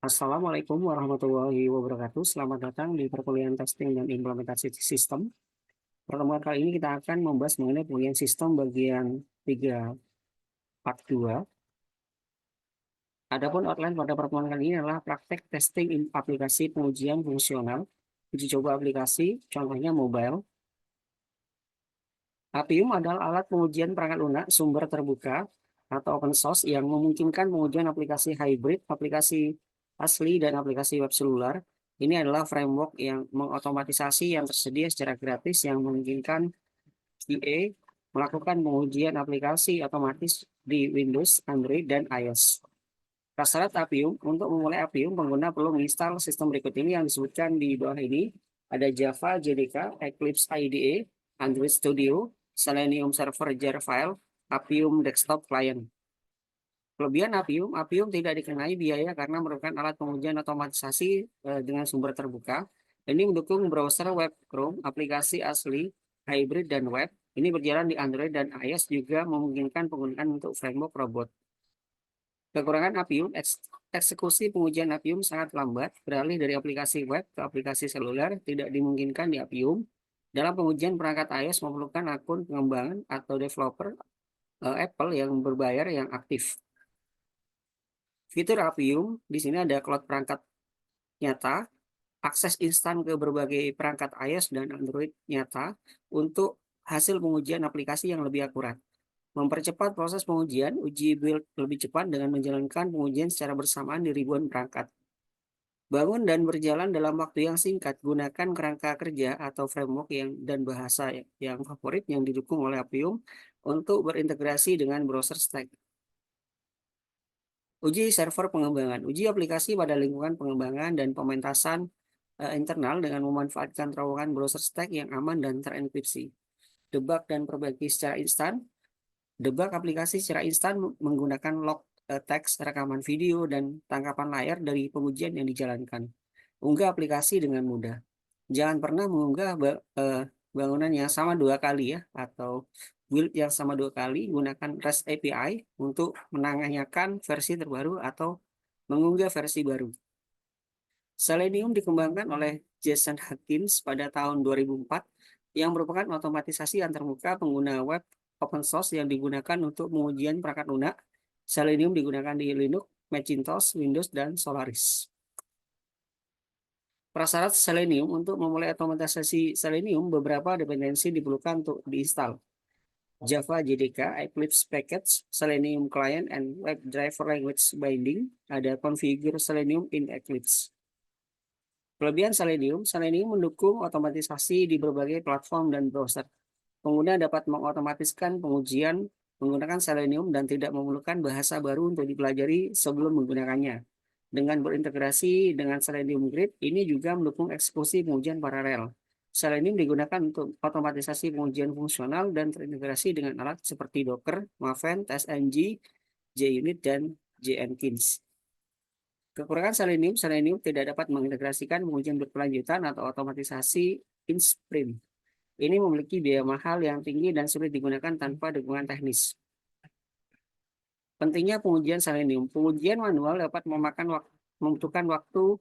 Assalamualaikum warahmatullahi wabarakatuh. Selamat datang di perkuliahan testing dan implementasi sistem. Pertemuan kali ini kita akan membahas mengenai pengujian sistem bagian 3 part 2. Adapun outline pada pertemuan kali ini adalah praktek testing aplikasi pengujian fungsional, uji coba aplikasi, contohnya mobile. Appium adalah alat pengujian perangkat lunak sumber terbuka atau open source yang memungkinkan pengujian aplikasi hybrid, aplikasi asli, dan aplikasi web seluler. Ini adalah framework yang mengotomatisasi yang tersedia secara gratis yang memungkinkan QA melakukan pengujian aplikasi otomatis di Windows, Android, dan iOS. Prasyarat Appium, untuk memulai Appium, pengguna perlu menginstal sistem berikut ini yang disebutkan di bawah ini. Ada Java, JDK, Eclipse IDE, Android Studio, Selenium Server Jar File, Appium Desktop Client. Kelebihan Appium, Appium tidak dikenai biaya karena merupakan alat pengujian otomatisasi dengan sumber terbuka. Ini mendukung browser web Chrome, aplikasi asli, hybrid, dan web. Ini berjalan di Android dan iOS, juga memungkinkan penggunaan untuk framework robot. Kekurangan Appium, eksekusi pengujian Appium sangat lambat, beralih dari aplikasi web ke aplikasi seluler tidak dimungkinkan di Appium. Dalam pengujian perangkat iOS memerlukan akun pengembangan atau developer Apple yang berbayar yang aktif. Fitur Appium, di sini ada cloud perangkat nyata, akses instan ke berbagai perangkat iOS dan Android nyata untuk hasil pengujian aplikasi yang lebih akurat. Mempercepat proses pengujian, uji build lebih cepat dengan menjalankan pengujian secara bersamaan di ribuan perangkat. Bangun dan berjalan dalam waktu yang singkat, gunakan kerangka kerja atau framework dan bahasa yang favorit yang didukung oleh Appium untuk berintegrasi dengan browser stack. Uji server pengembangan, uji aplikasi pada lingkungan pengembangan dan pementasan internal dengan memanfaatkan terowongan browser stack yang aman dan terenkripsi. Debug dan perbaiki secara instan. Debug aplikasi secara instan menggunakan log teks, rekaman video, dan tangkapan layar dari pengujian yang dijalankan. Unggah aplikasi dengan mudah. Jangan pernah mengunggah bangunan yang sama dua kali ya, atau build yang sama dua kali. Gunakan REST API untuk menanyakan versi terbaru atau mengunggah versi baru. Selenium dikembangkan oleh Jason Hawkins pada tahun 2004 yang merupakan otomatisasi antarmuka pengguna web open source yang digunakan untuk pengujian perangkat lunak. Selenium digunakan di Linux, Macintosh, Windows, dan Solaris. Prasyarat Selenium, untuk memulai otomatisasi Selenium, beberapa dependensi diperlukan untuk diinstal. Java JDK, Eclipse Package, Selenium Client, and WebDriver Language Binding. Ada configure Selenium in Eclipse. Kelebihan Selenium, Selenium mendukung otomatisasi di berbagai platform dan browser. Pengguna dapat mengotomatiskan pengujian menggunakan Selenium dan tidak memerlukan bahasa baru untuk dipelajari sebelum menggunakannya. Dengan berintegrasi dengan Selenium Grid, ini juga mendukung eksekusi pengujian paralel. Selenium digunakan untuk otomatisasi pengujian fungsional dan terintegrasi dengan alat seperti Docker, Maven, TestNG, JUnit, dan Jenkins. Kekurangan Selenium, Selenium tidak dapat mengintegrasikan pengujian berkelanjutan atau otomatisasi in sprint. Ini memiliki biaya mahal yang tinggi dan sulit digunakan tanpa dukungan teknis. Pentingnya pengujian Selenium. Pengujian manual dapat membutuhkan waktu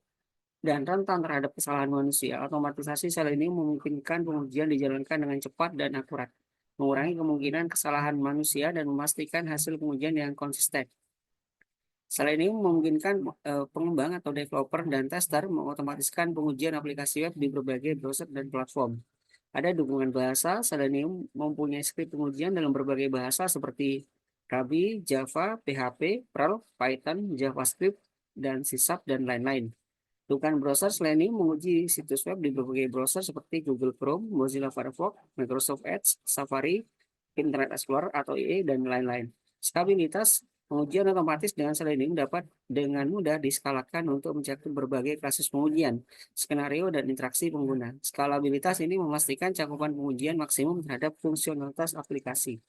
dan rentan terhadap kesalahan manusia. Otomatisasi Selenium memungkinkan pengujian dijalankan dengan cepat dan akurat, mengurangi kemungkinan kesalahan manusia dan memastikan hasil pengujian yang konsisten. Selenium memungkinkan pengembang atau developer dan tester mengotomatiskan pengujian aplikasi web di berbagai browser dan platform. Ada dukungan bahasa. Selenium mempunyai skrip pengujian dalam berbagai bahasa seperti Ruby, Java, PHP, Perl, Python, JavaScript, dan C#, dan lain-lain. Dukungan browser, Selenium menguji situs web di berbagai browser seperti Google Chrome, Mozilla Firefox, Microsoft Edge, Safari, Internet Explorer atau IE, dan lain-lain. Stabilitas, pengujian otomatis dengan Selenium dapat dengan mudah diskalakan untuk mencakup berbagai kasus pengujian, skenario, dan interaksi pengguna. Skalabilitas ini memastikan cakupan pengujian maksimum terhadap fungsionalitas aplikasi.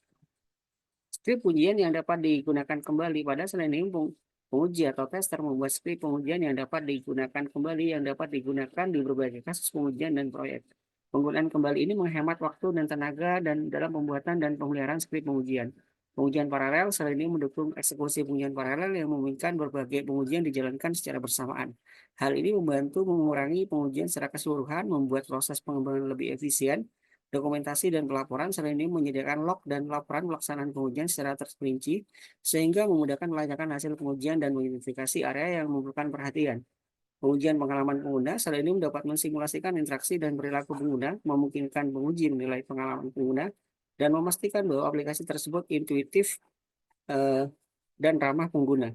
Skrip pengujian yang dapat digunakan kembali. Pada Selenium, penguji atau tester membuat skrip pengujian yang dapat digunakan kembali yang dapat digunakan di berbagai kasus pengujian dan proyek. Penggunaan kembali ini menghemat waktu dan tenaga dan dalam pembuatan dan pemeliharaan skrip pengujian. Pengujian paralel, Selenium mendukung eksekusi pengujian paralel yang memungkinkan berbagai pengujian dijalankan secara bersamaan. Hal ini membantu mengurangi pengujian secara keseluruhan, membuat proses pengembangan lebih efisien. Dokumentasi dan pelaporan, Selenium menyediakan log dan laporan pelaksanaan pengujian secara terperinci, sehingga memudahkan pelacakan hasil pengujian dan mengidentifikasi area yang memerlukan perhatian. Pengujian pengalaman pengguna, Selenium dapat mensimulasikan interaksi dan perilaku pengguna, memungkinkan penguji menilai pengalaman pengguna, dan memastikan bahwa aplikasi tersebut intuitif eh, dan ramah pengguna.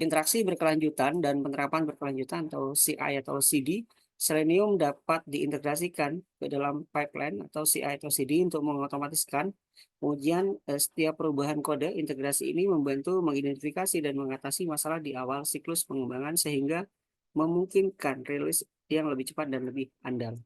Interaksi berkelanjutan dan penerapan berkelanjutan atau CI atau CD, Selenium dapat diintegrasikan ke dalam pipeline atau CI atau CD untuk mengotomatiskan pengujian setiap perubahan kode. Integrasi ini membantu mengidentifikasi dan mengatasi masalah di awal siklus pengembangan sehingga memungkinkan rilis yang lebih cepat dan lebih andal.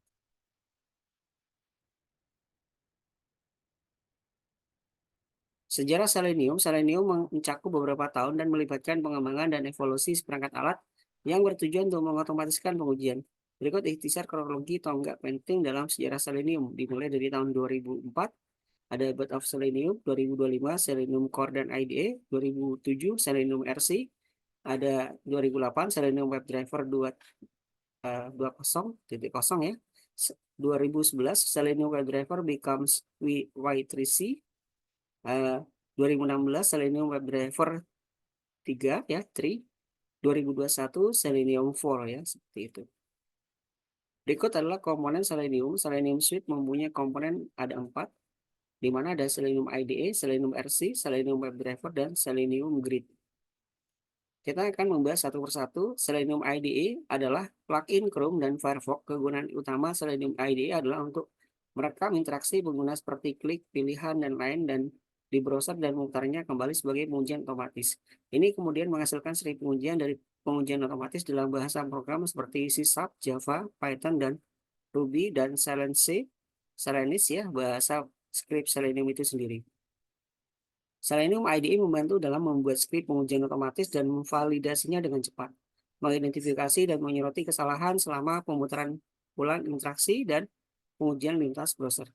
Sejarah Selenium, Selenium mencakup beberapa tahun dan melibatkan pengembangan dan evolusi seperangkat alat yang bertujuan untuk mengotomatiskan pengujian. Berikut ikhtisar kronologi tonggak penting dalam sejarah Selenium, dimulai dari tahun 2004, ada Birth of Selenium, 2025 Selenium Core dan IDE, 2007 Selenium RC, ada 2008 Selenium WebDriver 2.0 ya, 2011 Selenium WebDriver becomes Y3C, 2016 Selenium WebDriver 3 ya, 3, 2021 Selenium 4 ya, seperti itu. Berikut adalah komponen Selenium. Selenium Suite mempunyai komponen ada 4, di mana ada Selenium IDE, Selenium RC, Selenium WebDriver, dan Selenium Grid. Kita akan membahas satu persatu. Selenium IDE adalah plugin Chrome dan Firefox. Kegunaan utama Selenium IDE adalah untuk merekam interaksi pengguna seperti klik, pilihan, dan lain, dan di browser dan memutarnya kembali sebagai pengujian otomatis. Ini kemudian menghasilkan seri pengujian dari pengujian otomatis dalam bahasa program seperti C#, Java, Python, dan Ruby, dan Selenis ya, bahasa script Selenium itu sendiri. Selenium IDE membantu dalam membuat skrip pengujian otomatis dan memvalidasinya dengan cepat, mengidentifikasi dan menyoroti kesalahan selama pemutaran ulang interaksi dan pengujian lintas browser.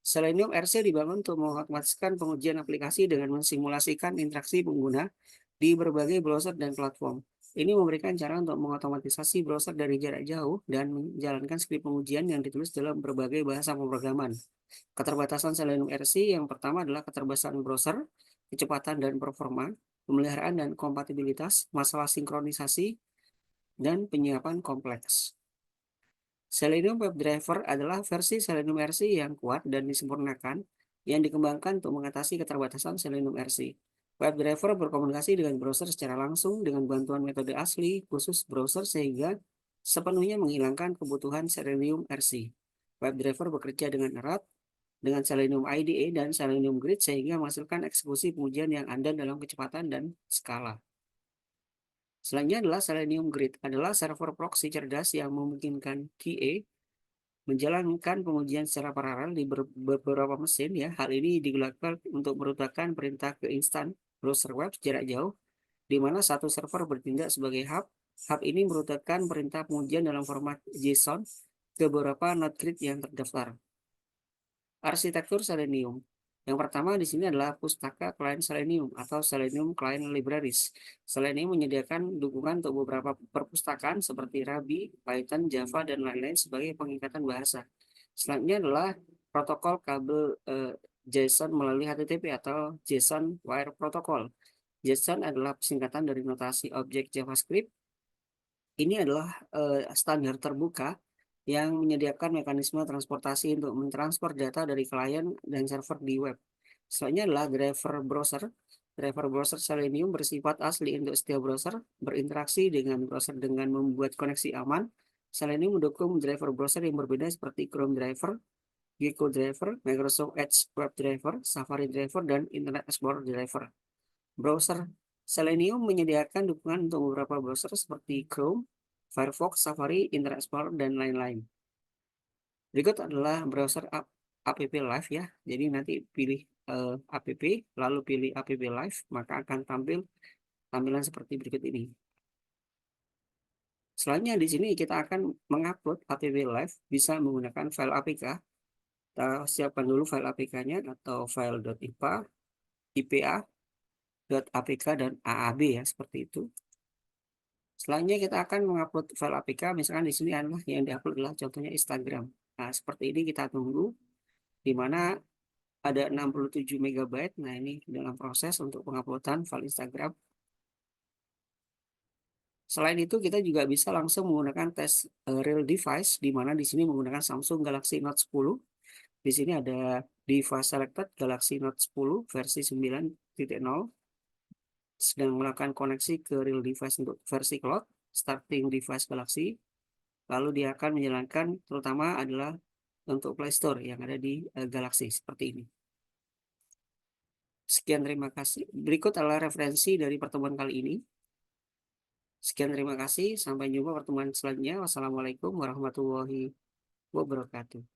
Selenium RC dibangun untuk mengotomatiskan pengujian aplikasi dengan mensimulasikan interaksi pengguna di berbagai browser dan platform. Ini memberikan cara untuk mengotomatisasi browser dari jarak jauh dan menjalankan skrip pengujian yang ditulis dalam berbagai bahasa pemrograman. Keterbatasan Selenium RC yang pertama adalah keterbatasan browser, kecepatan dan performa, pemeliharaan dan kompatibilitas, masalah sinkronisasi, dan penyiapan kompleks. Selenium WebDriver adalah versi Selenium RC yang kuat dan disempurnakan yang dikembangkan untuk mengatasi keterbatasan Selenium RC. WebDriver berkomunikasi dengan browser secara langsung dengan bantuan metode asli khusus browser sehingga sepenuhnya menghilangkan kebutuhan Selenium RC. WebDriver bekerja dengan erat dengan Selenium IDE dan Selenium Grid sehingga menghasilkan eksekusi pengujian yang andal dalam kecepatan dan skala. Selanjutnya adalah Selenium Grid, adalah server proxy cerdas yang memungkinkan QA menjalankan pengujian secara paralel di beberapa mesin ya. Hal ini digunakan untuk merutakan perintah ke instan browser web jarak jauh, di mana satu server bertindak sebagai hub. Hub ini merutakan perintah pengujian dalam format JSON ke beberapa node grid yang terdaftar. Arsitektur Selenium. Yang pertama di sini adalah pustaka klien Selenium atau Selenium Client Libraries. Selenium menyediakan dukungan untuk beberapa perpustakaan seperti Ruby, Python, Java, dan lain-lain sebagai pengikatan bahasa. Selanjutnya adalah protokol kabel JSON melalui HTTP atau JSON Wire Protocol. JSON adalah singkatan dari notasi objek JavaScript. Ini adalah standar terbuka yang menyediakan mekanisme transportasi untuk mentransfer data dari klien dan server di web. Selanjutnya adalah driver browser. Driver browser Selenium bersifat asli untuk setiap browser, berinteraksi dengan browser dengan membuat koneksi aman. Selenium mendukung driver browser yang berbeda seperti Chrome Driver, Gecko Driver, Microsoft Edge Web Driver, Safari Driver, dan Internet Explorer Driver. Browser Selenium menyediakan dukungan untuk beberapa browser seperti Chrome, Firefox, Safari, Internet Explorer, dan lain-lain. Berikut adalah browser app Live ya. Jadi nanti pilih app, lalu pilih app Live, maka akan tampil tampilan seperti berikut ini. Selanjutnya di sini kita akan mengupload app Live bisa menggunakan file APK Kita siapkan dulu file APK-nya atau file .ipa, IPA, .apk, dan AAB ya, seperti itu. Selanjutnya kita akan mengupload file APK, misalkan di sini adalah yang diupload adalah contohnya Instagram. Nah, seperti ini kita tunggu, di mana ada 67 MB. Nah, ini dalam proses untuk penguploadan file Instagram. Selain itu, kita juga bisa langsung menggunakan tes real device, di mana di sini menggunakan Samsung Galaxy Note 10. Di sini ada device selected Galaxy Note 10 versi 9.0, sedang melakukan koneksi ke real device untuk versi cloud, starting device Galaxy. Lalu dia akan menjalankan terutama adalah untuk Play Store yang ada di Galaxy seperti ini. Sekian, terima kasih. Berikut adalah referensi dari pertemuan kali ini. Sekian, terima kasih. Sampai jumpa pertemuan selanjutnya. Wassalamualaikum warahmatullahi wabarakatuh.